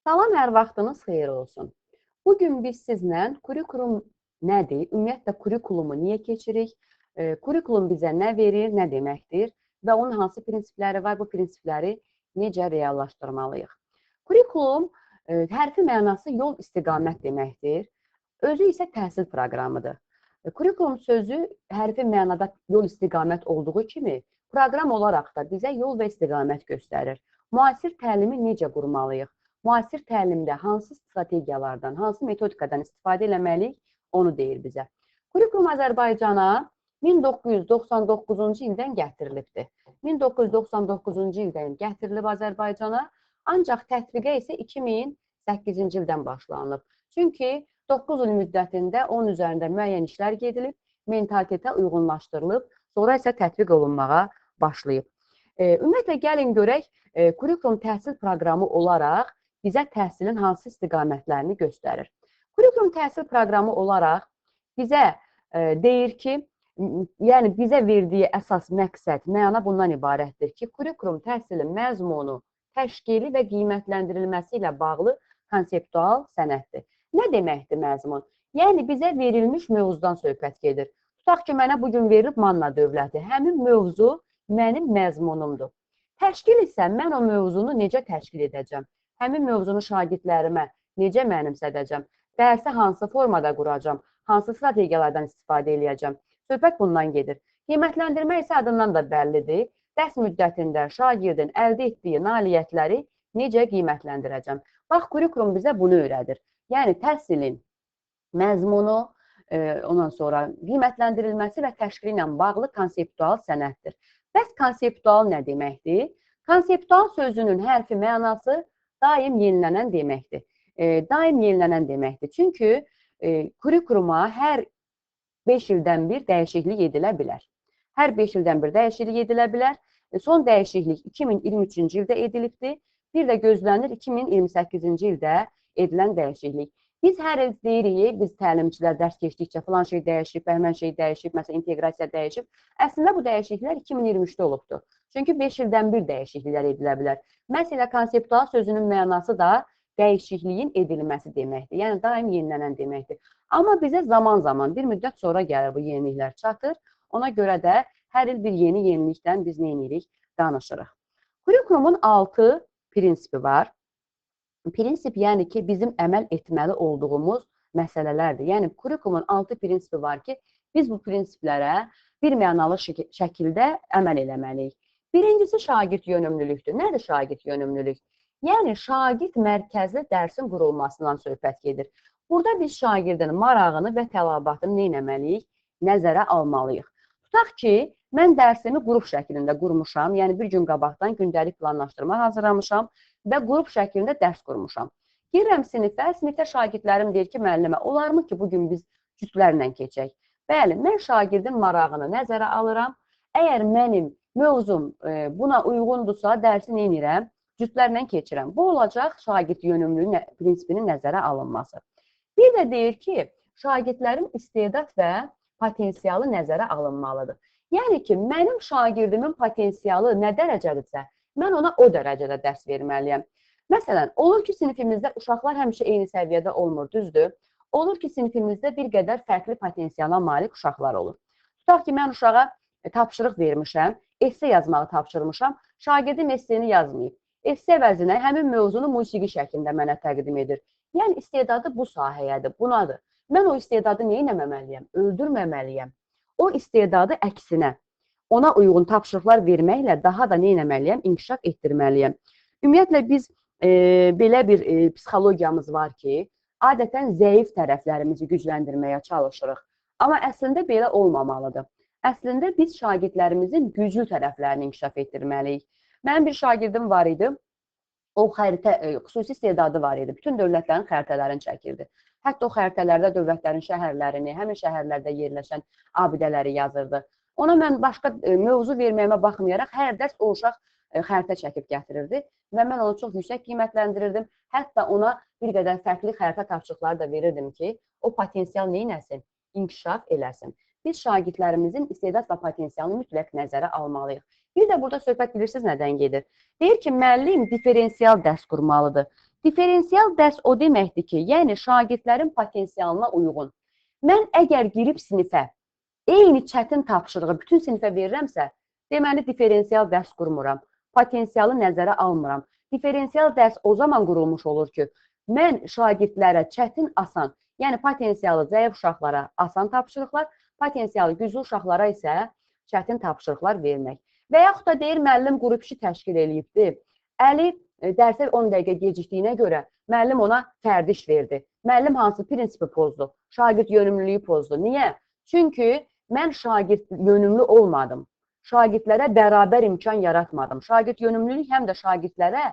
Salam, hər vaxtınız xeyir olsun. Bugün biz sizlə kurikulum nədir, ümumiyyətlə kurikulumu niyə keçirik, kurikulum bizə nə verir, nə deməkdir və onun hansı prinsipləri var, bu prinsipləri necə reallaşdırmalıyıq. Kurikulum hərfi mənası yol istiqamət deməkdir, özü isə təhsil proqramıdır. Kurikulum sözü hərfi mənada yol istiqamət olduğu kimi, proqram olaraq da bizə yol və istiqamət göstərir. Müasir təlimi necə qurmalıyıq? Müasir təlimdə hansı strategiyalardan, hansı metodikadan istifadə eləməliyik, onu deyir bizə. Kurikulum Azərbaycana 1999-cu ildən gətirilibdir. 1999-cu ildən gətirilib Azərbaycana, ancaq tətbiqə isə 2008-ci ildən başlanılıb. Çünki 9 il müddətində onun üzərində müəyyən işlər gedilib, mentalitetə uyğunlaşdırılıb, sonra isə tətbiq olunmağa başlayıb. Ümumiyyətlə, gəlin görək, kurikulum təhsil proqramı olaraq bizə təhsilin hansı istiqamətlərini göstərir. Kurikulum təhsil proqramı olaraq bizə deyir ki, yəni bizə verdiyi əsas məqsəd, məna bundan ibarətdir ki, kurikulum təhsilin məzmunu, təşkili və qiymətləndirilməsi ilə bağlı konseptual sənəddir. Nə deməkdir məzmun? Yəni bizə verilmiş mövzudan söhbət gedir. Tutaq ki, mənə bugün verilib Manna dövləti. Həmin mövzu mənim məzmunumdur. Təşkil isə mən o mövzunu necə təşkil edəcəm? Həmin mövzunu şagirdlərimə necə mənimsədəcəm? Dərsi hansı formada quracam? Hansı strategiyalardan istifadə edəcəm? Söhbət bundan gedir. Qiymətləndirmə isə adından da bəllidir. Dərs müddətində şagirdin əldə etdiyi nailiyyətləri necə qiymətləndirəcəm? Bax, kurikulum bizə bunu öyrədir. Yəni, təhsilin məzmunu, ondan sonra qiymətləndirilməsi və təşkili ilə bağlı konseptual sənəddir. Bəs konseptual nə deməkdir? Konseptual sözünün hərfi mənası daim yenilənən deməkdir. Daim yenilənən deməkdir. Çünki kurikuluma hər 5 ildən bir dəyişiklik edilə bilər. Hər 5 ildən bir dəyişiklik edilə bilər. Son dəyişiklik 2023-cü ildə edilibdir. Bir də gözlənir 2028-ci ildə edilən dəyişiklik. Biz hər il deyirik, biz təlimçilər dərs keçdikcə filan şey dəyişib, həmən şey dəyişib, məsələn, inteqrasiya dəyişib. Əslində bu dəyişikliklər 2023-də olubdur. Çünki 5 ildən bir dəyişikliklər edilə bilər. Məsələ, konseptual sözünün mənası da dəyişikliyin edilməsi deməkdir. Yəni, daim yenilənən deməkdir. Amma bizə zaman-zaman, bir müddət sonra gəlir bu yeniliklər çatır. Ona görə də hər il bir yenilikdən biz nə edirik? Danışırıq. Kurikulumun 6 prinsipi var. Prinsip, yəni ki, bizim əməl etməli olduğumuz məsələlərdir. Yəni, kurikulumun 6 prinsipi var ki, biz bu prinsiplərə bir mənalı şəkildə əməl eləməliyik. Birincisi, şagird yönümlülükdür. Nədir şagird yönümlülük? Yəni, şagird mərkəzli dərsin qurulmasından söhbət gedir. Burada biz şagirdin marağını və tələbatını nə etməliyik? Nəzərə almalıyıq. Tutaq ki, mən dərsimi qrup şəklində qurmuşam, yəni bir gün qabaqdan gündəlik planlaşdırma hazırlamışam və qrup şəklində dərs qurmuşam. Girirəm sinifə, sinifdə şagirdlərim deyir ki, müəllimə, olarmı ki, bugün biz cütlərlə keçək? Bəli, mən şagirdin marağını nəzərə alıram. Əgər mənim mövzum buna uyğundursa, dərsi nə edirəm? Cütlərlə keçirəm. Bu olacaq şagird yönümlülüyü prinsipinin nəzərə alınması. Bir də deyir ki, şagirdlərin istedad və potensialı nəzərə alınmalıdır. Yəni ki, mənim şagirdimin potensialı nə dərəcədirsə, mən ona o dərəcədə dərs verməliyəm. Məsələn, olur ki, sinifimizdə uşaqlar həmişə eyni səviyyədə olmur, düzdür? Olur ki, sinifimizdə bir qədər fərqli potensiala malik uşaqlar olur. Tutaq ki, mən uşağa tapşırıq vermişəm, esse yazmağı tapşırmışam, şagirdim esseni yazmayıb. Esse əvəzinə həmin mövzunu musiqi şəklində mənə təqdim edir. Yəni, istedadı bu sahəyədir, bunadır. Mən o istedadı nə etməməliyəm? Öldürməməliyəm. O istedadı əksinə, ona uyğun tapşırıqlar verməklə daha da nə etməliyəm? İnkişaf etdirməliyəm. Ümumiyyətlə, biz belə bir psixologiyamız var ki, adətən zəif tərəflərimizi gücləndirməyə çalışırıq. Amma əslində belə olmamalıdır. Əslində, biz şagirdlərimizin güclü tərəflərini inkişaf etdirməliyik. Mənim bir şagirdim var idi, o xüsusi istedadı var idi. Bütün dövlətlərin xəritələrini çəkirdi. Hətta o xəritələrdə dövlətlərin şəhərlərini, həmin şəhərlərdə yerləşən abidələri yazırdı. Ona mən başqa mövzu verməyimə baxmayaraq, hər dərs o uşaq xəritə çəkib gətirirdi və mən onu çox yüksək qiymətləndirirdim. Hətta ona bir qədər fərqli xəritə tapşırıqları da verirdim ki, o potensial neynəsin? İnkişaf eləsin. Biz şagirdlərimizin istedad və potensialını mütləq nəzərə almalıyıq. Bir də burada söhbət bilirsiniz nədən gedir? Deyir ki, müəllim diferensial dərs qurmalıdır. Diferensial dərs o deməkdir ki, yəni şagirdlərin potensialına uyğun. Mən əgər girib sinifə eyni çətin tapşırığı bütün sinifə verirəmsə, deməli diferensial dərs qurmuram. Potensialı nəzərə almıram. Diferensial dərs o zaman qurulmuş olur ki, mən şagirdlərə çətin, asan, yəni potensialı zəif uşaqlara asan tapşırıqlar, potensialı güclü uşaqlara isə çətin tapşırıqlar vermək. Və yaxud da deyir, müəllim qrup işi təşkil edibdir. Əli dərsə 10 dəqiqə gecikdiyinə görə müəllim ona fərdi iş verdi. Müəllim hansı prinsipi pozdu? Şagird yönümlülüyü pozdu. Niyə? Çünki mən şagird yönümlü olmadım. Şagirdlərə bərabər imkan yaratmadım. Şagird yönümlülük həm də şagirdlərə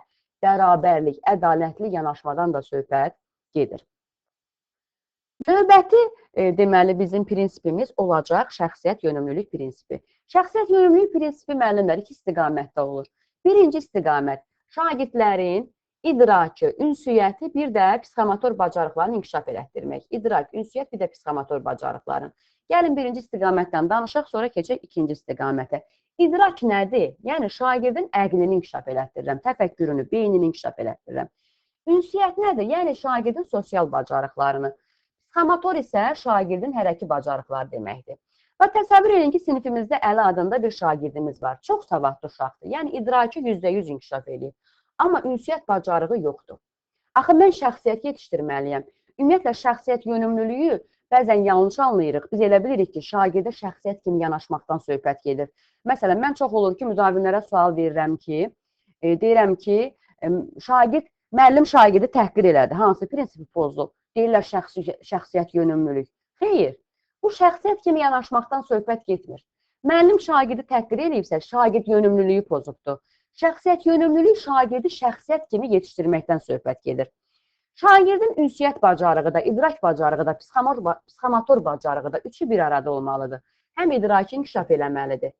bərabərlik, ədalətli yanaşmadan da söhbət gedir. Növbəti deməli bizim prinsipimiz olacaq şəxsiyyət yönümlülük prinsipi. Şəxsiyyət yönümlülük prinsipi müəllimlər iki istiqamətdə olur. Birinci istiqamət şagirdlərin idrakı, ünsiyyəti, bir də psixomotor bacarıqlarını inkişaf elətdirmək. İdrak, ünsiyyət, bir də psixomotor bacarıqların. Gəlin birinci istiqamətdən danışaq, sonra keçək ikinci istiqamətə. İdrak nədir? Yəni şagirdin əqlini inkişaf elətdirirəm, təfəkkürünü, beynini inkişaf elətdirirəm. Ünsiyyət nədir? Yəni şagirdin sosial bacarıqlarını. Psixomotor isə şagirdin hərəki bacarıqları deməkdir. Və təsəvvür edin ki, sinifimizdə Əli adında bir şagirdimiz var. Çox savadlı uşaqdır. Yəni idraki %100 inkişaf edir. Amma ünsiyyət bacarığı yoxdur. Axı mən şəxsiyyət yetişdirməliyəm. Ümumiyyətlə şəxsiyyət yönümlülüyü bəzən yanlış anlayırıq. Biz elə bilirik ki, şagirdə şəxsiyyət kimi yanaşmaqdan söhbət gedir. Məsələn, mən çox olur ki, müdavinlərə sual verirəm ki, deyirəm ki, müəllim şagirdi təhqir elədi. Hansı prinsipi pozdu? Deyirlər şəxsiyyət yönümlülük. Xeyr, bu şəxsiyyət kimi yanaşmaqdan söhbət getmir. Müəllim şagirdi təhqir eləyibsə, şagird yönümlülüyü pozubdur. Şəxsiyyət yönümlülük şagirdi şəxsiyyət kimi yetişdirməkdən söhbət gedir. Şagirdin ünsiyyət bacarığı da, idrak bacarığı da, psixomotor bacarığı da üçü bir arada olmalıdır. Həm idraki inkişaf eləməlidir,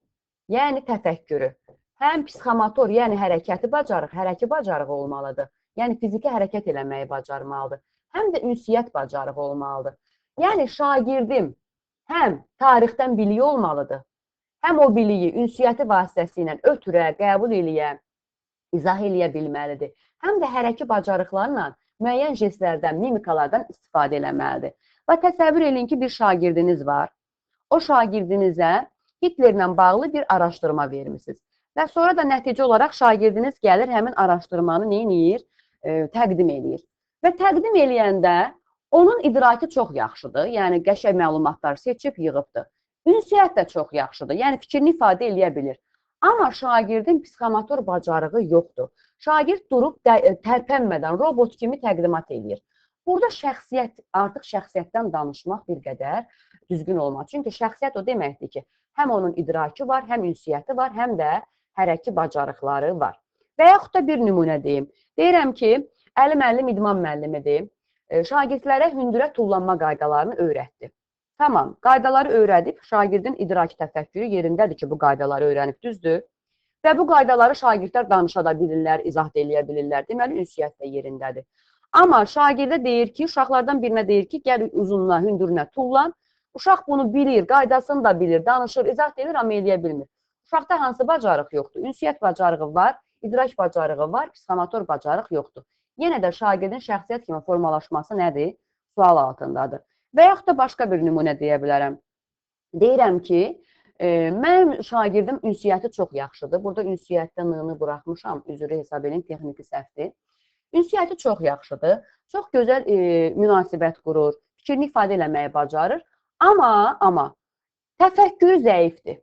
yəni təfəkkürü. Həm psixomotor, yəni hərəkəti bacarıq, hərəki bacarığı olmalıdır. Yəni fiziki hərəkət eləməyi bacarmalıdır. Həm də ünsiyyət bacarığı olmalıdır. Yəni şagirdim həm tarixdən biliyi olmalıdır, həm o biliyi ünsiyyəti vasitəsilə ötürə, qəbul eləyə, izah eləyə bilməlidir. Həm də hərəki bacarıqlarla müəyyən jestlərdən, mimikalardan istifadə eləməlidir. Və təsəvvür edin ki, bir şagirdiniz var. O şagirdinizə Hitlerlə bağlı bir araşdırma vermişsiniz. Və sonra da nəticə olaraq şagirdiniz gəlir, həmin araşdırmanı neyir? Təqdim eləyir. Və təqdim eləyəndə onun idraki çox yaxşıdır. Yəni, qəşəng məlumatlar seçib yığıbdır. Ünsiyyət də çox yaxşıdır. Yəni, fikrini ifadə eləyə bilir. Amma şagirdin psixomotor bacarığı yoxdur. Şagird durub tərpənmədən robot kimi təqdimat eləyir. Burada şəxsiyyət, artıq şəxsiyyətdən danışmaq bir qədər düzgün olmaz. Çünki şəxsiyyət o deməkdir ki, həm onun idraki var, həm ünsiyyəti var, həm də hərəki bacarıqları var. Və yaxud da bir nümunə deyim. Deyirəm ki, Əli müəllim idman müəllimidir. Şagirdlərə hündürə tullanma qaydalarını öyrətdi. Tamam, qaydaları öyrədib, şagirdin idraki təfəkkürü yerindədir ki, bu qaydaları öyrənib, düzdür. Və bu qaydaları şagirdlər danışa da bilirlər, izah da eləyə bilirlər. Deməli, ünsiyyət də yerindədir. Amma şagirdə deyir ki, uşaqlardan birinə deyir ki, gəl uzunluğa, hündürünə tullan. Uşaq bunu bilir, qaydasını da bilir, danışır, izah edir, amma eləyə bilmir. Uşaqda hansı bacarıq yoxdur? Ünsiyyət bacarığı var, idrak bacarığı var, psixomotor bacarıq yoxdur. Yenə də şagirdin şəxsiyyət kimi formalaşması nədir? Sual altındadır. Və yaxud da başqa bir nümunə deyə bilərəm. Deyirəm ki, mənim şagirdim ünsiyyəti çox yaxşıdır. Burada ünsiyyətdə nığını buraxmışam, üzrü hesab edin, texniki səhvdir. Ünsiyyəti çox yaxşıdır, çox gözəl münasibət qurur, fikrini ifadə eləməyi bacarır. Amma təfəkkürü zəifdir.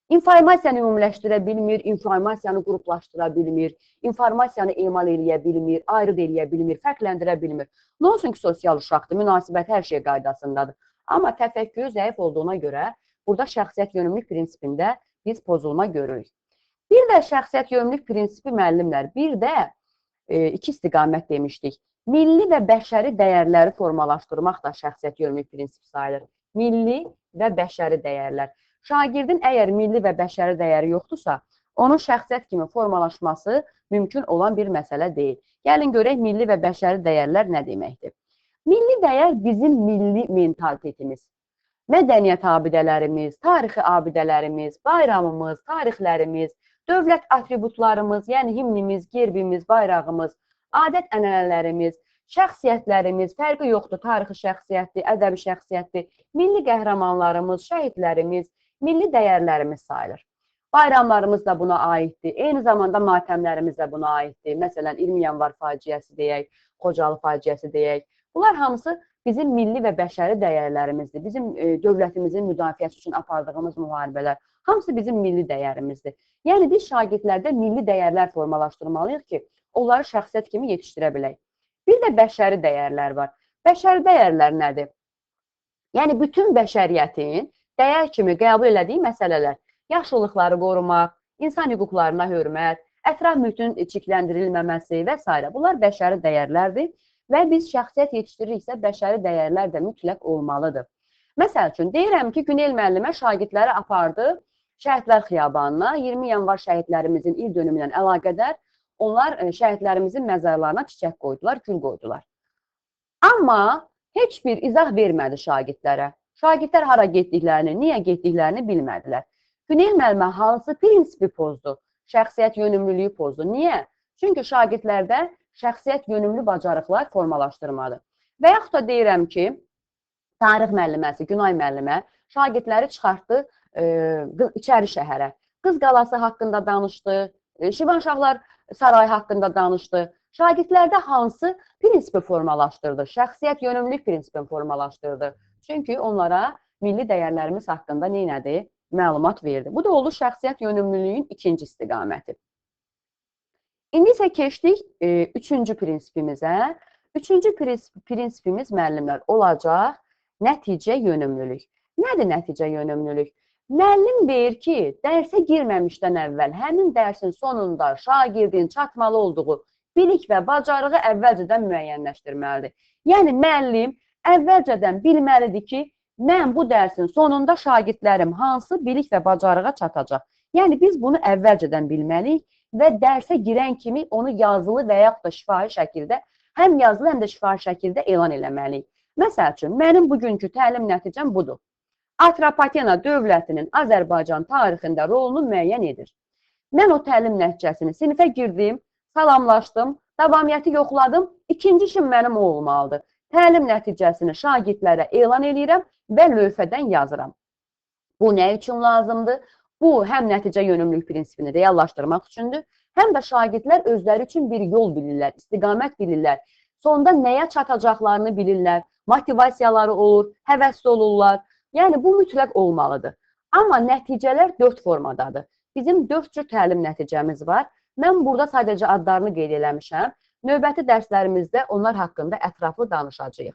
İnformasiyanı ümumiləşdirə bilmir, informasiyanı qruplaşdıra bilmir, informasiyanı emal eləyə bilmir, ayrı eləyə bilmir, fərqləndirə bilmir. Nə olsun ki, sosial uşaqdır, münasibət hər şey qaydasındadır. Amma təfəkkürü zəif olduğuna görə burada şəxsiyyət yönümlülük prinsipində biz pozulma görürük. Bir də şəxsiyyət yönümlülük prinsipi müəllimlər, bir də iki istiqamət demişdik. Milli və bəşəri dəyərləri formalaşdırmaq da şəxsiyyət yönümlülük prinsipi sayılır. Milli və bəşəri dəyərlər. Şagirdin əgər milli və bəşəri dəyəri yoxdursa, onun şəxsiyyət kimi formalaşması mümkün olan bir məsələ deyil. Gəlin görək, milli və bəşəri dəyərlər nə deməkdir? Milli dəyər bizim milli mentalitetimiz, mədəniyyət abidələrimiz, tarixi abidələrimiz, bayramımız, tarixlərimiz, dövlət atributlarımız, yəni himnimiz, gerbimiz, bayrağımız, adət-ənənələrimiz, şəxsiyyətlərimiz, fərqi yoxdur, tarixi şəxsiyyətdir, ədəbi şəxsiyyətdir, milli qəhrəmanlarımız, şəhidlərimiz, milli dəyərlərimiz sayılır. Bayramlarımız da buna aiddir, eyni zamanda matəmlərimiz də buna aiddir. Məsələn, 20 yanvar faciəsi deyək, Xocalı faciəsi deyək. Bunlar hamısı bizim milli və bəşəri dəyərlərimizdir. Bizim dövlətimizin müdafiəsi üçün apardığımız müharibələr, hamısı bizim milli dəyərimizdir. Yəni, biz şagirdlərdə milli dəyərlər formalaşdırmalıyıq ki, onları şəxsiyyət kimi yetişdirə bilək. Bir də bəşəri dəyərlər var. Bəşəri dəyərlər nədir? Yəni, bütün bəşəriyyətin dəyər kimi qəbul elədiyi məsələlər. Yaşlılıqları qorumaq, insan hüquqlarına hörmət, ətraf mühitin çirkləndirilməməsi və s. Bunlar bəşəri dəyərlərdir və biz şəxsiyyət yetişdiririksə, bəşəri dəyərlər də mütləq olmalıdır. Məsəl üçün, deyirəm ki, Günel müəllimə şagirdləri apardı Şəhidlər Xiyabanına, 20 yanvar şəhidlərimizin il dönümü ilə əlaqədar onlar şəhidlərimizin məzarlarına çiçək qoydular, gül qoydular. Amma heç bir izah vermədi şagirdlərə. Şagirdlər hara getdiklərini, niyə getdiklərini bilmədilər. Günel müəllimə hansı prinsipi pozdu? Şəxsiyyət yönümlülüyü pozdu. Niyə? Çünki şagirdlərdə şəxsiyyət yönümlü bacarıqlar formalaşdırmadı. Və yaxud da deyirəm ki, tarix müəlliməsi Günay müəllimə şagirdləri çıxartdı içəri şəhərə. Qız qalası haqqında danışdı, Şirvanşahlar sarayı haqqında danışdı. Şagirdlərdə hansı prinsipi formalaşdırdı? Şəxsiyyət yönümlülük prinsipini formalaşdırdı. Çünki onlara milli dəyərlərimiz haqqında neynədir? Məlumat verdi. Bu da oldu şəxsiyyət yönümlülüyün ikinci istiqaməti. İndi isə keçdik üçüncü prinsipimizə. Üçüncü prinsipimiz müəllimlər olacaq nəticə yönümlülük. Nədir nəticə yönümlülük? Müəllim deyir ki, dərsə girməmişdən əvvəl həmin dərsin sonunda şagirdin çatmalı olduğu bilik və bacarığı əvvəlcədən müəyyənləşdirməlidir. Yəni, müəllim əvvəlcədən bilməlidir ki, mən bu dərsin sonunda şagirdlərim hansı bilik və bacarığa çatacaq. Yəni, biz bunu əvvəlcədən bilməliyik və dərsə girən kimi onu yazılı və yaxud da şifahi şəkildə, həm yazılı, həm də şifahi şəkildə elan eləməliyik. Məsəl üçün, mənim bugünkü təlim nəticəm budur. Atropatena dövlətinin Azərbaycan tarixində rolunu müəyyən edir. Mən o təlim nəticəsini sinifə girdim, salamlaşdım, davamiyyəti yoxladım, ikinci işim mənim o olmalıdır. Təlim nəticəsini şagirdlərə elan edirəm və lövhədən yazıram. Bu nə üçün lazımdır? Bu, həm nəticə yönümlülük prinsipini reallaşdırmaq üçündür, həm də şagirdlər özləri üçün bir yol bilirlər, istiqamət bilirlər. Sonda nəyə çatacaqlarını bilirlər, motivasiyaları olur, həvəsli olurlar. Yəni, bu mütləq olmalıdır. Amma nəticələr 4 formadadır. Bizim 4 cür təlim nəticəmiz var. Mən burada sadəcə adlarını qeyd eləmişəm. Növbəti dərslərimizdə onlar haqqında ətraflı danışacağıq.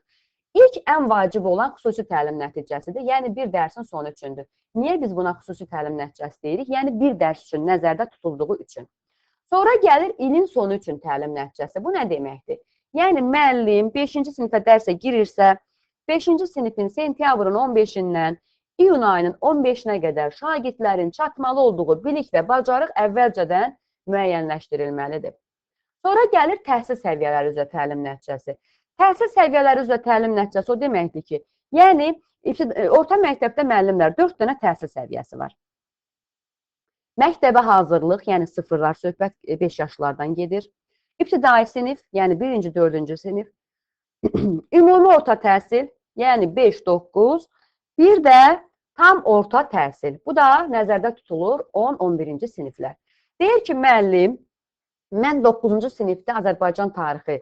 İlk ən vacib olan xüsusi təlim nəticəsidir. Yəni, bir dərsin sonu üçündür. Niyə biz buna xüsusi təlim nəticəsi deyirik? Yəni, bir dərs üçün nəzərdə tutulduğu üçün. Sonra gəlir ilin sonu üçün təlim nəticəsi. Bu nə deməkdir? Yəni, müəllim 5-ci sinifə dərsə girirsə, 5-ci sinifin sentyabrın 15-dən iyun ayının 15-nə qədər şagirdlərin çatmalı olduğu bilik və bacarıq əvvəlcədən müəyyənləşdirilməlidir. Sonra gəlir təhsil səviyyələri üzrə təlim nəticəsi. Təhsil səviyyələri üzrə təlim nəticəsi o deməkdir ki, yəni orta məktəbdə müəllimlər 4 dənə təhsil səviyyəsi var. Məktəbə hazırlıq, yəni sıfırlar, söhbət 5 yaşlardan gedir. İbtidai sinif, yəni 1-ci, 4-cü sinif. Ümumi orta təhsil, yəni 5-9. Bir də tam orta təhsil. Bu da nəzərdə tutulur 10-11-ci siniflər. Deyir ki, müəllim, mən 9-cu sinifdə Azərbaycan tarixi,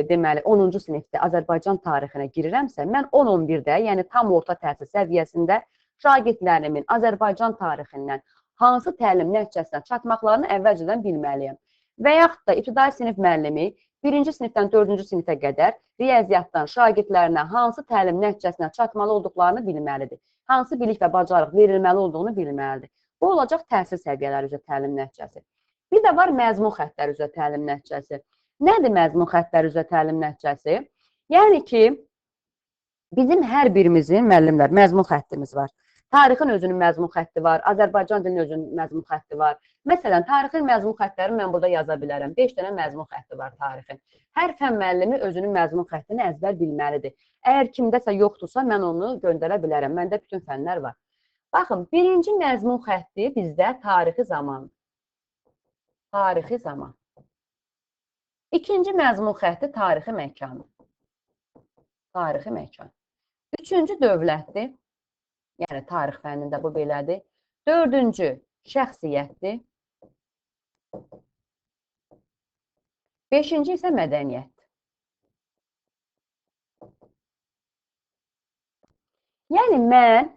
deməli 10-cu sinifdə Azərbaycan tarixinə girirəmsə, mən 10-11-də, yəni tam orta təhsil səviyyəsində şagirdlərimin Azərbaycan tarixindən hansı təlim nəticəsinə çatmaqlarını əvvəlcədən bilməliyəm. Və yaxud da ibtidai sinif müəllimi 1-ci sinifdən 4-cü sinifə qədər riyaziyyatdan şagirdlərinə hansı təlim nəticəsinə çatmalı olduqlarını bilməlidir. Hansı bilik və bacarıq verilməli olduğunu bilməlidir. Bu olacaq təhsil səviyyələri üzrə təlim nəticəsi. Bir də var məzmun xəttləri üzrə təlim nəticəsi. Nədir məzmun xəttləri üzrə təlim nəticəsi? Yəni ki, bizim hər birimizin müəllimlər məzmun xəttimiz var. Tarixin özünün məzmun xətti var, Azərbaycan dilinin özünün məzmun xətti var. Məsələn, tarixin məzmun xəttlərini mən burada yaza bilərəm. 5 dənə məzmun xətti var tarixin. Hər fən müəllimi özünün məzmun xəttini əzbər bilməlidir. Əgər kimdəsə yoxdursa, mən onu göndərə bilərəm. Məndə bütün fənlər var. Baxın, birinci məzmun xətti bizdə tarixi zaman. Tarixi zaman. İkinci məzmun xətti tarixi məkan. Tarixi məkan. Üçüncü dövlətdir. Yəni tarix fənnində bu belədir. Dördüncü şəxsiyyətdir. Beşinci isə mədəniyyət. Yəni mən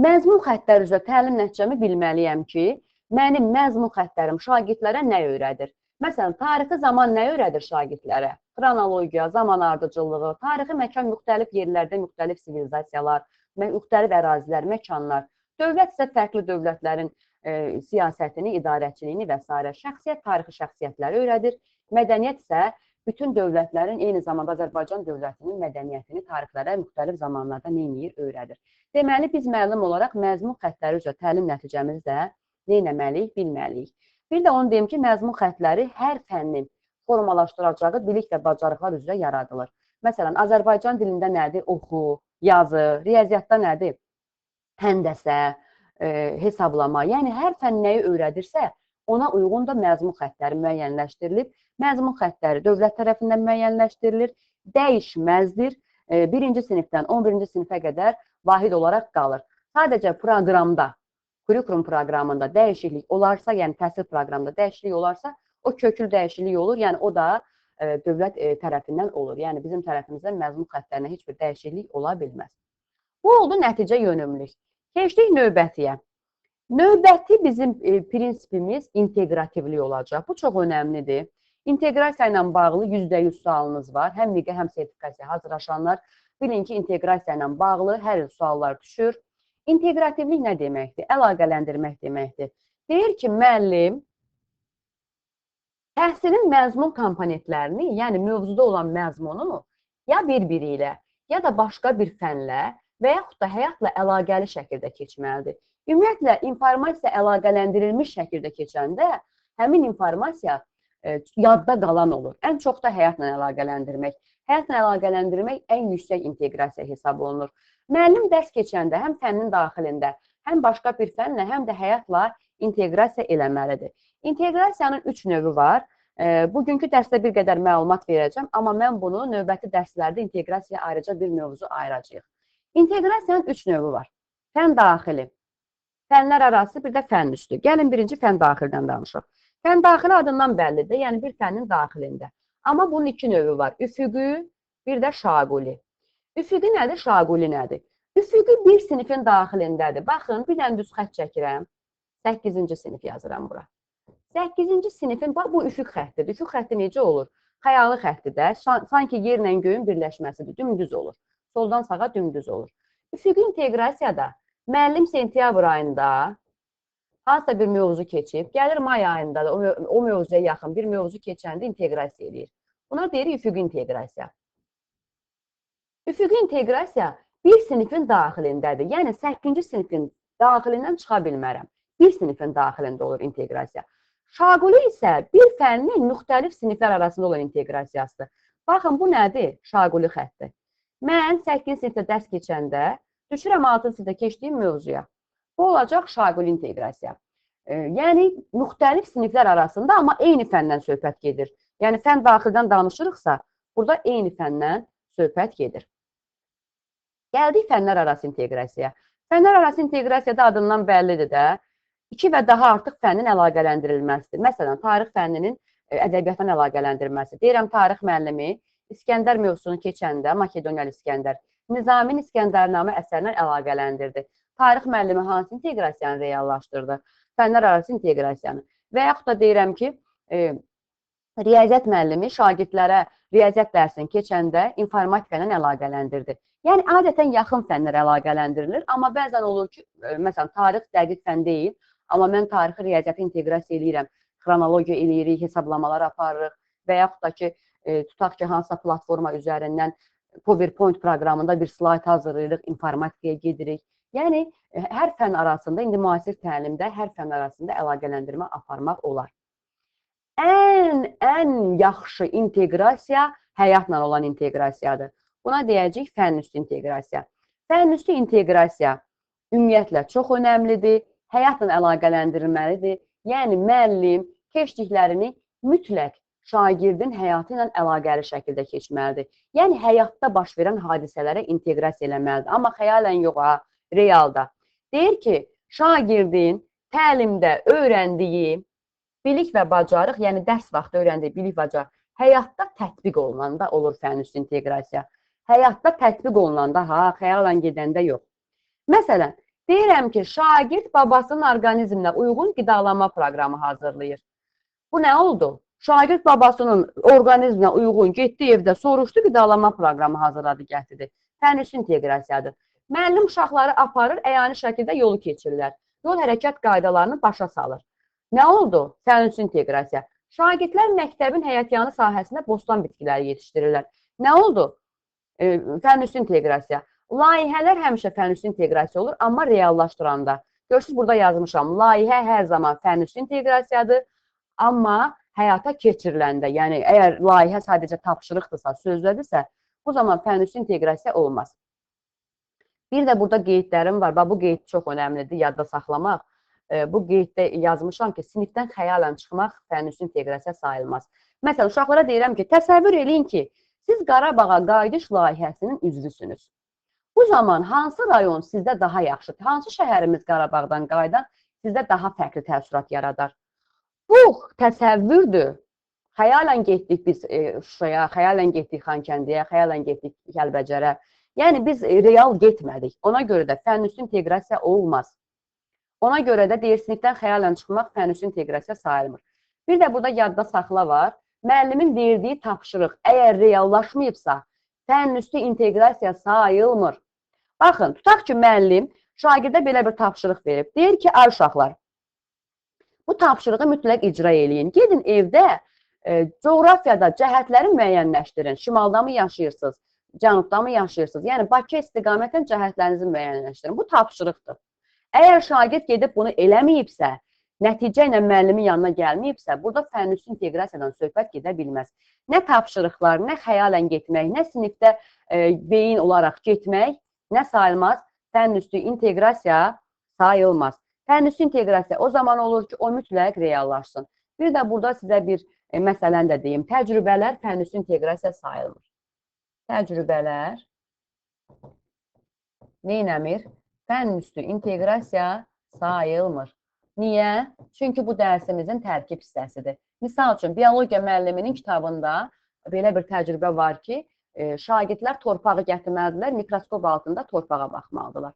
məzmun xəttləri üzrə təlim nəticəmi bilməliyəm ki, mənim məzmun xəttlərim şagirdlərə nə öyrədir? Məsələn, tarixi zaman nə öyrədir şagirdlərə? Xronologiya, zaman ardıcıllığı, tarixi məkan müxtəlif yerlərdə müxtəlif sivilizasiyalar, müxtəlif ərazilər, məkanlar. Dövlət isə fərqli dövlətlərin siyasətini, idarəçiliyini və s. Şəxsiyyət tarixi şəxsiyyətləri öyrədir. Mədəniyyət isə bütün dövlətlərin, eyni zamanda Azərbaycan dövlətinin mədəniyyətini tarixlərə müxtəlif zamanlarda neyniyir, öyrədir. Deməli, biz müəllim olaraq məzmun xəttləri üzrə təlim nəticəmizdə neynəməliyik, bilməliyik. Bir də onu deyim ki, məzmun xəttləri hər fənnin formalaşdıracağı bilik və bacarıqlar üzrə yaradılır. Məsələn, Azərbaycan dilində nədir? Oxu, yazı, riyaziyyatda nədir? Həndəsə, hesablama. Yəni, hər fənn nəyi öyrədirsə, ona uyğun da məzmun xəttləri müəyyənləşdirilib. Məzmun xəttləri dövlət tərəfindən müəyyənləşdirilir, dəyişməzdir. Birinci sinifdən 11-ci sinifə qədər vahid olaraq qalır. Sadəcə proqramda, kurikulum proqramında dəyişiklik olarsa, yəni təhsil proqramında dəyişiklik olarsa, o köklü dəyişiklik olur, yəni o da dövlət tərəfindən olur. Yəni bizim tərəfimizdən məzmun xəttlərinə heç bir dəyişiklik ola bilməz. Bu oldu nəticə yönümlülük. Keçdik növbətiyə. Növbəti bizim prinsipimiz inteqrativlik olacaq. Bu çox önəmlidir. İnteqrasiya ilə bağlı %100 sualınız var. Həm miqə, həm sertifikasiya hazırlaşanlar bilin ki, inteqrasiya ilə bağlı hər il suallar düşür. İnteqrativlik nə deməkdir? Əlaqələndirmək deməkdir. Deyir ki, müəllim təhsilin məzmun komponentlərini, yəni mövzuda olan məzmunu ya bir-biri ilə, ya da başqa bir fənlə və yaxud da həyatla əlaqəli şəkildə keçməlidir. Ümumiyyətlə, informasiya əlaqələndirilmiş şəkildə keçəndə həmin informasiya yadda qalan olur. Ən çox da həyatla əlaqələndirmək. Həyatla əlaqələndirmək ən yüksək inteqrasiya hesab olunur. Müəllim dərs keçəndə həm fənnin daxilində, həm başqa bir fənlə, həm də həyatla inteqrasiya eləməlidir. İnteqrasiyanın 3 növü var. Bugünkü dərsdə bir qədər məlumat verəcəm, amma mən bunu növbəti dərslərdə inteqrasiya ayrıca bir mövzu ayıracağıq. İnteqrasiyanın 3 növü var. Fən daxili, fənlər arası, bir də fənn üstü. Gəlin birinci fən daxildən danışaq. Fən daxili adından bəllidir, yəni bir fənnin daxilində. Amma bunun 2 növü var. Üfüqi, bir də şaquli. Üfüqi nədir, şaquli nədir? Üfüqi bir sinifin daxilindədir. Baxın, bir dənə düz xətt çəkirəm. 8-ci sinif yazıram bura. 8-ci sinifin, bax, bu üfüq xəttidir. Üfüq xətti necə olur? Xəyalı xəttidir. Sanki yerlə göyün birləşməsidir, dümdüz olur. Soldan sağa dümdüz olur. Üfüqi inteqrasiyada müəllim sentyabr ayında hansısa bir mövzu keçib, gəlir may ayında da o mövzuya yaxın bir mövzu keçəndə inteqrasiya edir. Buna deyirik üfüqi inteqrasiya. Üfüqi inteqrasiya bir sinifin daxilindədir. Yəni 8-ci sinifin daxilindən çıxa bilmərəm. Bir sinifin daxilində olur inteqrasiya. Şaquli isə bir fənnin müxtəlif siniflər arasında olan inteqrasiyasıdır. Baxın, bu nədir? Şaquli xətti. Mən 8-ci sinifdə dərs keçəndə düşürəm 6-cı sinifdə keçdiyim mövzuya. Bu olacaq şaquli inteqrasiya. Yəni, müxtəlif siniflər arasında, amma eyni fəndən söhbət gedir. Yəni, fən daxildən danışırıqsa, burada eyni fəndən söhbət gedir. Gəldik fənlər arası inteqrasiyaya. Fənlər arası inteqrasiyada adından bəllidir də, 2 və daha artıq fənnin əlaqələndirilməsidir. Məsələn, tarix fənninin ədəbiyyatdan əlaqələndirilməsi. Deyirəm, tarix müəllimi İskəndər mövzusunu keçəndə, Makedoniyalı İskəndər, Nizaminin İskəndərnamə əsərinə əlaqələndirdi. Tarix müəllimi hansı inteqrasiyanı reallaşdırdı? Fənlər arası inteqrasiyanı. Və yaxud da deyirəm ki, riyaziyyat müəllimi şagirdlərə riyaziyyat dərsini keçəndə informatika ilə əlaqələndirdi. Yəni, adətən yaxın fənlər əlaqələndirilir, amma bəzən olur ki, məsələn, tarix dəqiq fən deyil, amma mən tarixi riyaziyyatı inteqrasiya eləyirəm, xronologiya eləyirik, hesablamalar aparırıq və yaxud da ki, tutaq ki, hansısa platforma üzərindən PowerPoint proqramında bir slayd hazırlayırıq, informatikaya gedirik. Yəni, hər fən arasında, indi müasir təlimdə hər fən arasında əlaqələndirmə aparmaq olar. Ən yaxşı inteqrasiya həyatla olan inteqrasiyadır. Buna deyəcəyik fənn üstü inteqrasiya. Fənn üstü inteqrasiya ümumiyyətlə çox önəmlidir, həyatla əlaqələndirilməlidir. Yəni, müəllim keçdiklərini mütləq şagirdin həyatı ilə əlaqəli şəkildə keçməlidir. Yəni, həyatda baş verən hadisələrə inteqrasiya eləməlidir. Amma xəyalən yox, realda. Deyir ki, şagirdin təlimdə öyrəndiyi bilik və bacarıq, yəni dərs vaxtı öyrəndiyi bilik və bacarıq, həyatda tətbiq olunanda olur fənn-üstü inteqrasiya. Həyatda tətbiq olunanda, xəyalən gedəndə yox. Məsələn, deyirəm ki, şagird babasının orqanizminə uyğun qidalanma proqramı hazırlayır. Bu nə oldu? Şagird babasının orqanizminə uyğun getdi evdə soruşdu, qidalanma proqramı hazırladı, gətirdi. Fənn-üstü inteqrasiyadır. Müəllim uşaqları aparır, əyani şəkildə yolu keçirirlər. Yol hərəkət qaydalarını başa salır. Nə oldu? Fənn-üstü inteqrasiya. Şagirdlər məktəbin həyətyanı sahəsində bostan bitkiləri yetişdirirlər. Nə oldu? Fənn-üstü inteqrasiya. Layihələr həmişə fənn-üstü inteqrasiya olur, amma reallaşdıranda. Görürsünüz, burada yazmışam. Layihə hər zaman fənn-üstü inteqrasiyadır, amma həyata keçiriləndə, yəni əgər layihə sadəcə tapşırıqdırsa, sözlədirsə, bu zaman fənn-üstü inteqrasiya olmaz. Bir də burada qeydlərim var. Bu qeyd çox önəmlidir, yadda saxlamaq. Bu qeyddə yazmışam ki, sinifdən xəyalən çıxmaq fənn-üstü inteqrasiya sayılmaz. Məsələn, uşaqlara deyirəm ki, təsəvvür eləyin ki, siz Qarabağa qayıdış layihəsinin üzvüsünüz. Bu zaman hansı rayon sizdə daha yaxşıdır? Hansı şəhərimiz Qarabağdan qayıdan sizdə daha fərqli təəssürat yaradar? Bu təsəvvürdür. Xəyalən getdik biz Şuşaya, xəyalən getdik Xankəndiyə, xəyalən getdik Kəlbəcərə. Yəni, biz real getmədik. Ona görə də fənn-üstü inteqrasiya olmaz. Ona görə də deyir, sinifdən xəyalən çıxmaq fənn-üstü inteqrasiya sayılmır. Bir də burada yadda saxla var. Müəllimin verdiyi tapşırıq əgər reallaşmayıbsa, fənn-üstü inteqrasiya sayılmır. Baxın, tutaq ki, müəllim şagirdə belə bir tapşırıq verib. Deyir ki, ay uşaqlar, bu tapşırığı mütləq icra eləyin. Gedin evdə coğrafiyada cəhətləri müəyyənləşdirin. Şimalda mı yaşayırsınız, cənubda mı yaşayırsınız? Yəni, Bakı istiqamətən cəhətlərinizi müəyyənləşdirin. Bu tapşırıqdır. Əgər şagird gedib bunu eləməyibsə, nəticə ilə müəllimin yanına gəlməyibsə, burada fənn-üstü inteqrasiyadan söhbət gedə bilməz. Nə tapşırıqlar, nə xəyalən getmək, nə sinifdə beyin olaraq getmək, nə sayılmaz? Fənn-üstü inteqrasiya sayılmaz. Fənn-üstü inteqrasiya o zaman olur ki, o mütləq reallaşsın. Bir də burada sizə bir məsələni də deyim. Təcrübələr fənn-üstü inteqrasiya sayılmır. Təcrübələr neynəmir? Fənn-üstü inteqrasiya sayılmır. Niyə? Çünki bu dərsimizin tərkib hissəsidir. Misal üçün, biologiya müəlliminin kitabında belə bir təcrübə var ki, şagirdlər torpağı gətirməlidirlər, mikroskop altında torpağa baxmalıdırlar.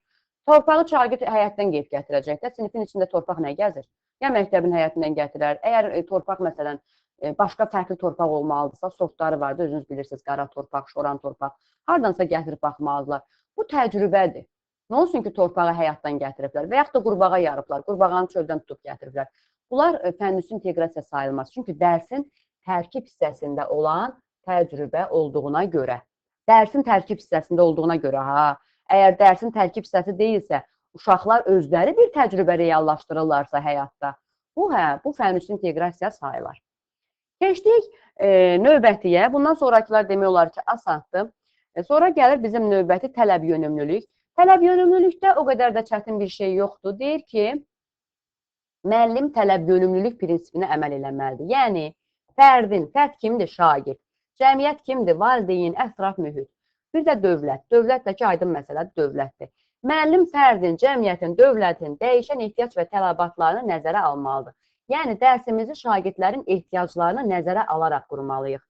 Torpağı şagird həyətdən qeyb gətirəcəklər. Sinifin içində torpaq nə gəzir? Ya məktəbin həyətindən gətirər. Əgər torpaq, məsələn, başqa fərqli torpaq olmalıdırsa, sortları vardır, özünüz bilirsiniz, qara torpaq, şoran torpaq. Hardansa gətirib baxmalıdırlar. Bu təcrübədir. Nə olsun ki, torpağı həyatdan gətiriblər və yaxud da qurbağa yarıblar, qurbağanı çöldən tutub gətiriblər. Bunlar fənn-üstü inteqrasiya sayılmaz. Çünki dərsin tərkib hissəsində olan təcrübə olduğuna görə. Dərsin tərkib hissəsində olduğuna görə, əgər dərsin tərkib hissəsi deyilsə, uşaqlar özləri bir təcrübə reallaşdırırlarsa həyatda, bu fənn-üstü inteqrasiya sayılar. Keçdik növbətiyə. Bundan sonrakılar demək olar ki, asandır. Sonra gəlir bizim növbəti tələb yönümlülük. Tələb yönümlülükdə o qədər də çətin bir şey yoxdur. Deyir ki, müəllim tələb yönümlülük prinsipinə əməl eləməlidir. Yəni, fərd kimdir? Şagird. Cəmiyyət kimdir? Valideyn, ətraf mühit. Bir də dövlət. Dövlətdəki aydın məsələdir, dövlətdir. Müəllim fərdin, cəmiyyətin, dövlətin dəyişən ehtiyac və tələbatlarını nəzərə almalıdır. Yəni, dərsimizi şagirdlərin ehtiyaclarını nəzərə alaraq qurmalıyıq.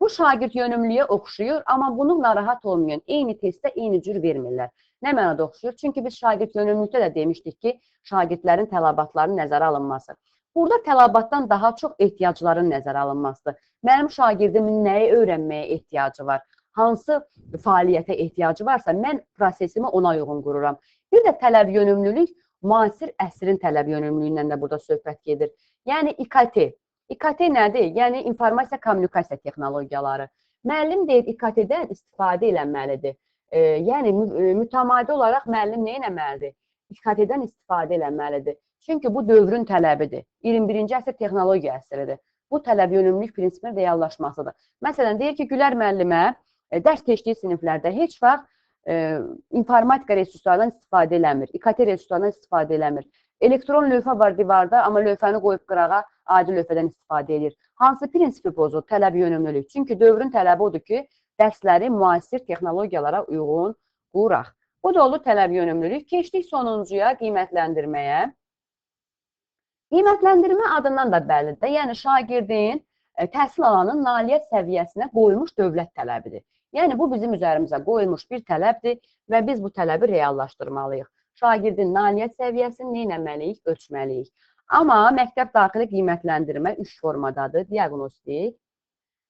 Bu şagird yönümlülüyə oxşuyur, amma bunu narahat olmayan, eyni testdə eyni cür vermirlər. Nə mənada oxşuyur? Çünki biz şagird yönümlülükdə də demişdik ki, şagirdlərin tələbatlarının nəzərə alınması. Burada tələbatdan daha çox ehtiyacların nəzərə alınmasıdır. Mənim şagirdimin nəyi öyrənməyə ehtiyacı var? Hansı fəaliyyətə ehtiyacı varsa, mən prosesimi ona uyğun qururam. Bir də tələb yönümlülük, müasir əsrin tələb yönümlülüyündən də burada söhbət gedir. Yəni, İKT. İKT nədir? Yəni, informasiya kommunikasiya texnologiyaları. Müəllim deyir, İKT-dən istifadə eləməlidir. Yəni, mütəmadi olaraq müəllim nə eləməlidir? İKT-dən istifadə eləməlidir. Çünki bu dövrün tələbidir. 21-ci əsr texnologiya əsridir. Bu tələb yönümlülük prinsipinin reallaşmasıdır. Məsələn, deyir ki, Gülər müəllimə dərs keçdiyi siniflərdə heç vaxt informatika resurslarından istifadə eləmir, İKT resurslarından istifadə eləmir. Elektron lövhə var divarda, amma lövhəni qoyub qırağa adi lövhədən istifadə edir. Hansı prinsipi pozur? Tələb yönümlülük. Çünki dövrün tələbi odur ki, dərsləri müasir texnologiyalara uyğun quraq. Bu da olur tələb yönümlülük. Keçdik sonuncuya, qiymətləndirməyə. Qiymətləndirmə adından da bəllidir. Yəni, şagirdin təhsil alanın nailiyyət səviyyəsinə qoyulmuş dövlət tələbidir. Yəni, bu bizim üzərimizə qoyulmuş bir tələbdir və biz bu tələbi reallaşdırmalıyıq. Şagirdin nailiyyət səviyyəsini nə etməliyik? Ölçməliyik. Amma məktəb daxili qiymətləndirmə 3 formadadır. Diaqnostik,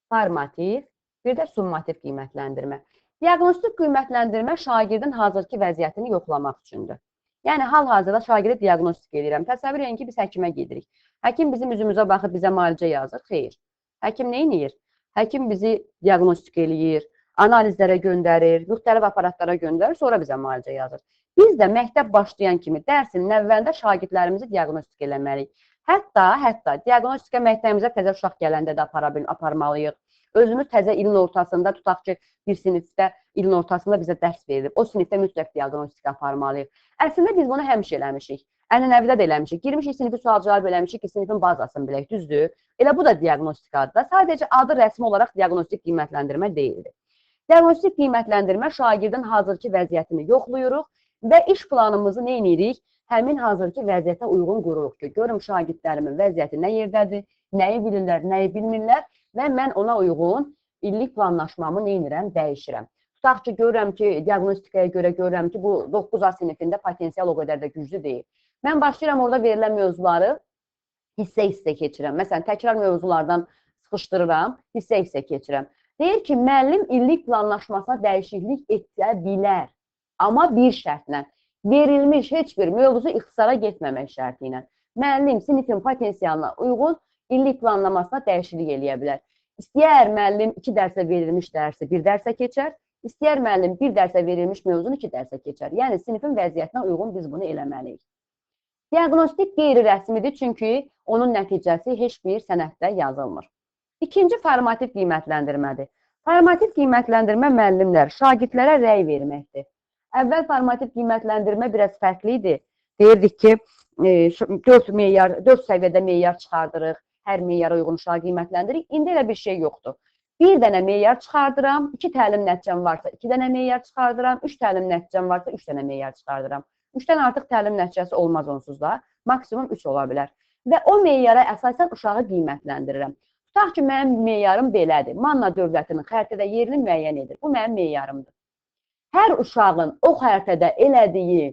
formativ, bir də summativ qiymətləndirmə. Diaqnostik qiymətləndirmə şagirdin hazırki vəziyyətini yoxlamaq üçündür. Yəni, hal-hazırda şagirdi diaqnostik edirəm. Təsəvvür edin ki, biz həkimə gedirik. Həkim bizim üzümüzə baxıb bizə müalicə yazır. Xeyr. Həkim nə edir? Həkim bizi diaqnostik eləyir, analizlərə göndərir, müxtəlif aparatlara göndərir, sonra bizə müalicə yazır. Biz də məktəb başlayan kimi dərsin əvvəldə şagirdlərimizi diaqnostik eləməliyik. Hətta diaqnostika məktəbimizə təzə uşaq gələndə də aparmalıyıq. Özümüz təzə ilin ortasında, tutaq ki, bir sinifdə ilin ortasında bizə dərs verilir. O sinifdə mütləq diaqnostika aparmalıyıq. Əslində biz bunu həmişə eləmişik. Ənənəvidə də eləmişik. Girmişik sinifi sual cavab eləmişik ki, sinifin bazasını bilək, düzdür? Elə bu da diaqnostikadır. Sadəcə adı rəsmi olaraq diaqnostik qiymətləndirmə deyildir. Diaqnostik qiymətləndirmə şagirdin hazırki vəziyyətini yoxluyuruq və iş planımızı nə edirik? Həmin hazırki vəziyyətə uyğun qururuq ki, görüm şagirdlərimin vəziyyəti nə yerdədir, nəyi bilirlər, nəyi bilmirlər və mən ona uyğun illik planlaşmamı nə edirəm? Dəyişirəm. Tutaq ki, görürəm ki, diaqnostikaya görə görürəm ki, bu 9A sinifində potensial o qədər də güclü deyil. Mən başlayıram orada verilən mövzuları hissə-hissə keçirəm. Məsələn, təkrar mövzulardan sıxışdırıram, hissə-hissə keçirəm. Deyir ki, müəllim illik planlaşmasına dəyişiklik etsə bilər. Amma bir şərtlə, verilmiş heç bir mövzu ixtisara getməmək şərti ilə. Müəllim sinifin potensialına uyğun illik planlamasına dəyişiklik eləyə bilər. İstəyər müəllim 2 dərsə verilmiş dərsi 1 dərsə keçər, istəyər müəllim 1 dərsə verilmiş mövzunu 2 dərsə keçər. Yəni, sinifin vəziyyətinə uyğun biz bunu eləməliyik. Diaqnostik qeyri-rəsmidir, çünki onun nəticəsi heç bir sənəddə yazılmır. İkinci formativ qiymətləndirmədir. Formativ qiymətləndirmə müəllimlər şagirdlərə rəy verməkdir. Əvvəl formativ qiymətləndirmə biraz fərqli idi. Deyirdik ki, 4 səviyyədə meyar çıxardırıq, hər meyara uyğun uşağı qiymətləndiririk. İndi elə bir şey yoxdur. Bir dənə meyar çıxardıram, 2 təlim nəticəm varsa 2 dənə meyar çıxardıram, 3 təlim nəticəm varsa 3 dənə meyar çıxardıram. 3-dən artıq təlim nəticəsi olmaz onsuz da, maksimum 3 ola bilər. Və o meyara əsasən uşağı qiymətləndirirəm. Tutaq ki, mənim meyarım belədir. Manna dövlətinin xəritədə yerini müəyyən edir. Bu mənim meyarımdır. Hər uşağın o xəritədə elədiyi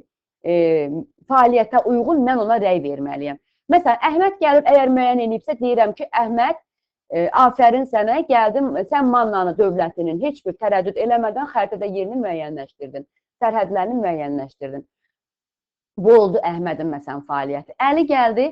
fəaliyyətə uyğun mən ona rəy verməliyəm. Məsələn, Əhməd gəlib, əgər müəyyən edibsə, deyirəm ki, Əhməd, afərin sənə, gəldim, sən Mannanı dövlətinin heç bir tərəddüd eləmədən xəritədə yerini müəyyənləşdirdin, sərhədlərini müəyyənləşdirdin. Bu oldu Əhmədin, məsələn, fəaliyyəti. Əli gəldi,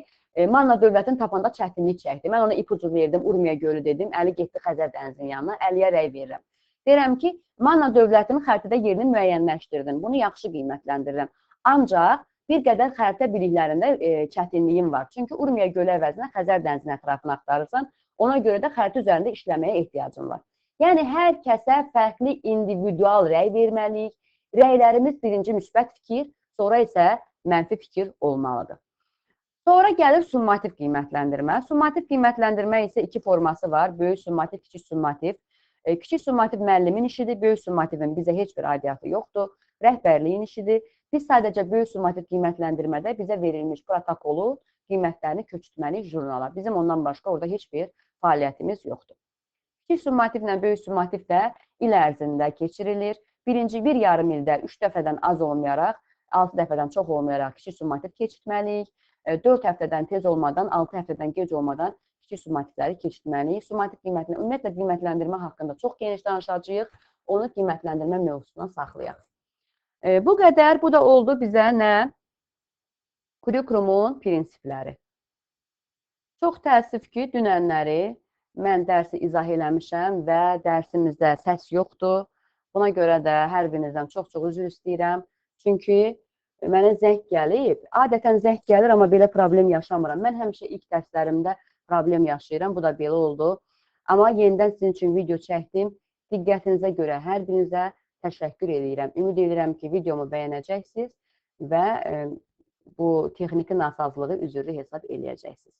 Manna dövlətini tapanda çətinlik çəkdi. Mən ona ipucu verdim, Urmiya gölü dedim, Əli getdi Xəzər dənizinin yanına, Əliyə rəy verirəm. Deyirəm ki, Manna dövlətinin xəritədə yerini müəyyənləşdirdin, bunu yaxşı qiymətləndirirəm. Ancaq bir qədər xəritə biliklərində çətinliyim var. Çünki Urmiya gölü əvəzinə Xəzər dənizinin ətrafını axtarırsan, ona görə də xəritə üzərində işləməyə ehtiyacım var. Yəni, hər kəsə fərqli individual rəy verməliyik. Rəylərimiz birinci müsbət fikir, sonra isə mənfi fikir olmalıdır. Sonra gəlir summativ qiymətləndirmə. Summativ qiymətləndirmə isə 2 forması var. Böyük summativ, kiçik summativ. Kiçik summativ müəllimin işidir, böyük summativin bizə heç bir aidiyyatı yoxdur. Rəhbərliyin işidir. Biz sadəcə böyük summativ qiymətləndirmədə bizə verilmiş protokolu, qiymətlərini köçürtməliyik jurnala. Bizim ondan başqa orada heç bir fəaliyyətimiz yoxdur. Kiçik summativlə böyük summativ də il ərzində keçirilir. Birinci bir yarım ildə 3 dəfədən az olmayaraq, 6 dəfədən çox olmayaraq kiçik summativ keçirtməliyik. 4 həftədən tez olmadan, 6 həftədən gec olmadan kiçik summativləri keçirtməliyik. Summativ qiymətlə, ümumiyyətlə qiymətləndirmə haqqında çox geniş danışacağıq. Onu qiymətləndirmə mövzusuna saxlayaq. Bu qədər, bu da oldu bizə nə? Kurikulumun prinsipləri. Çox təəssüf ki, dünənləri mən dərsi izah eləmişəm və dərsimizdə səs yoxdur. Buna görə də hər birinizdən çox-çox üzr istəyirəm. Çünki mənə zəng gəlib, adətən zəng gəlir, amma belə problem yaşamıram. Mən həmişə ilk dərslərimdə problem yaşayıram, bu da belə oldu. Amma yenidən sizin üçün video çəkdim. Diqqətinizə görə hər birinizə təşəkkür edirəm. Ümid edirəm ki, videomu bəyənəcəksiniz və bu texniki nasazlığı üzrlü hesab eləyəcəksiniz.